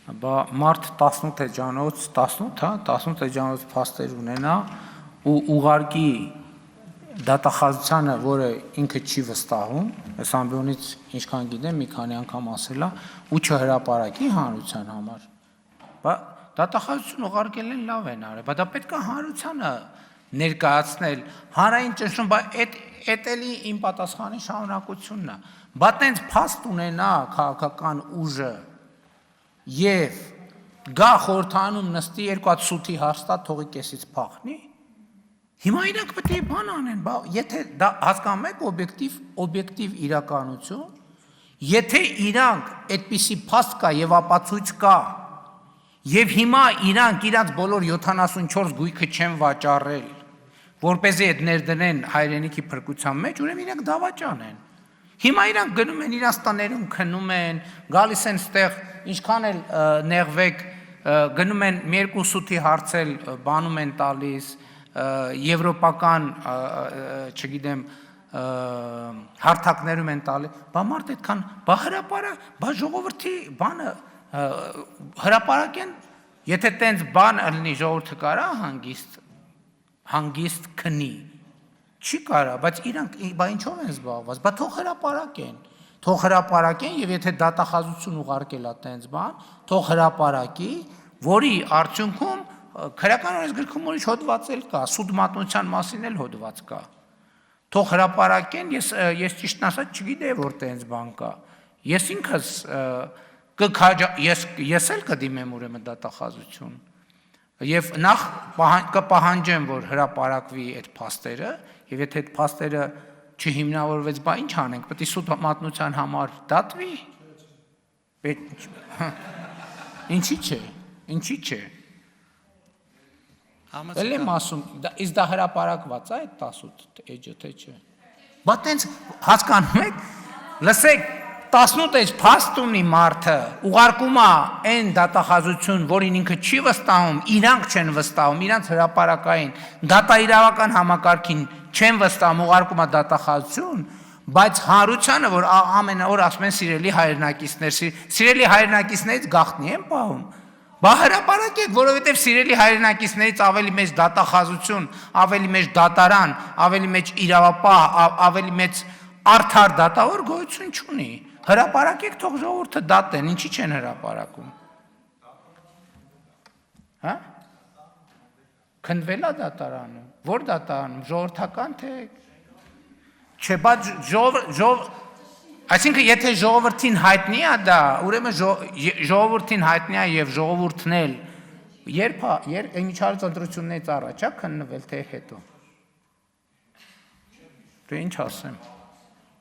Մարդ 18 էջանոց, 18 էջանոց փաստեր ունենա ու ուղարկի դատախազությանը, որը ինքը չի վստահում, այս ամբիոնից ինչքան գիտեմ, մի քանի անգամ ասել է, ու չհրապարակի հանրության համար, դատախազություն ուղարկել են լավ են արել, բայց դա պետք է հանրությանը ներկայացնել, հանրային ճնշում, էդ էլի իմ պատասխանի շարունակությունն է, բա տենց փաստ ունենա քաղաքական ուժը եւ գա խորհրդանում նստի երկու հատ սութի հաստատ թողի կեսից փախնի, հիմա իրանք պետք է բան անեն, եթե դա հասկանում եք օբյեկտիվ իրականություն, եթե իրանք այդպիսի փաստ կա եւ ապացույց կա, եւ հիմա իրանք իրանք բոլոր 74 գույքը չեն վաճառել, որպեսզի այդ ներդնեն հայրենիքի փրկության մեջ, ուրեմն իրանք դավաճան են։ Հիմա իրանք գնում են իրանք տաներում քնում են, գալիս են ստեղ, ինչքան էլ նեղվեք, գնում են մի երկու սութի հարցել, բանում են տալիս, եվրոպական, չգիտեմ, հարթակներում են տալիս, բա մարդ այդքան, բա հրապարակ, բա ժողովրդի բանը հրապարակեն, եթե տենց բան լինի ժողովուրդը կարա հանգիստ քնի, չի կարա, բայց իրանք բա ինչով են զբաղված, բա թող հրապարակեն եւ եթե դատախազություն ուղարկել է տենց բան, թող հրապարակի, որի արդյունքում քրեական օրենսգրքում ուրիշ հոդված էլ կա, սուտ մատնության մասին էլ հոդված կա։ Թող հրապարակեն, ես ճիշտն ասած չգիտեի որ տենց բան կա։ Ես ինքս ես էլ կդիմեմ ուրեմն դատախազություն։ Եվ նախ կպահանջեմ, որ հրապարակվի այդ փաստերը, եւ եթե այդ փաստերը չհիմնավորվեց, բա ինչ անենք, պետք է սուտ մատնության համար դատվի։ Ինչի՞ չէ։ Էլ եմ ասում, իսկ դա հրապարակված է այդ 18 էջը, թե չէ։ Բա տենց հասկանում եք, լսեք, 18 էջ փաստ ունի մարդը, ուղարկում է այն դատախազություն, որին ինքը չի վստահում, իրանք չեն վստահում, իրանք հրապարակային, դատաիրավական համակարգին չեն վստահում, ուղարկում է դատախազություն, բայց հանրությանը, որ ամեն օր ասում են սիրելի հայրենակիցներ, սիրելի հայրենակիցներից գաղտնի են պահում, բա հրապարակեք, որովհետև սիրելի հայրենակիցներից ավելի մեծ դատախազություն, ավելի մեծ դատարան, ավելի մեծ իրավապահ, ավելի մեծ արդար դատավոր գոյություն չունի։ Հրապարակեք, թող ժողովուրդը դատեն, ինչի չեն հրապարակում։ Հա? Քննվել է դատարանում, որ դատարանում, ժողովրդական թե։ Չէ, բայց այսինքն եթե ժողովրդին հայտնի է դա, ուրեմն ժողովրդին հայտնի է եւ ժողովուրդն էլ երբ միջազգային ընտրություններից առաջ է քննվել թե հետո։ Դե ինչ ասեմ։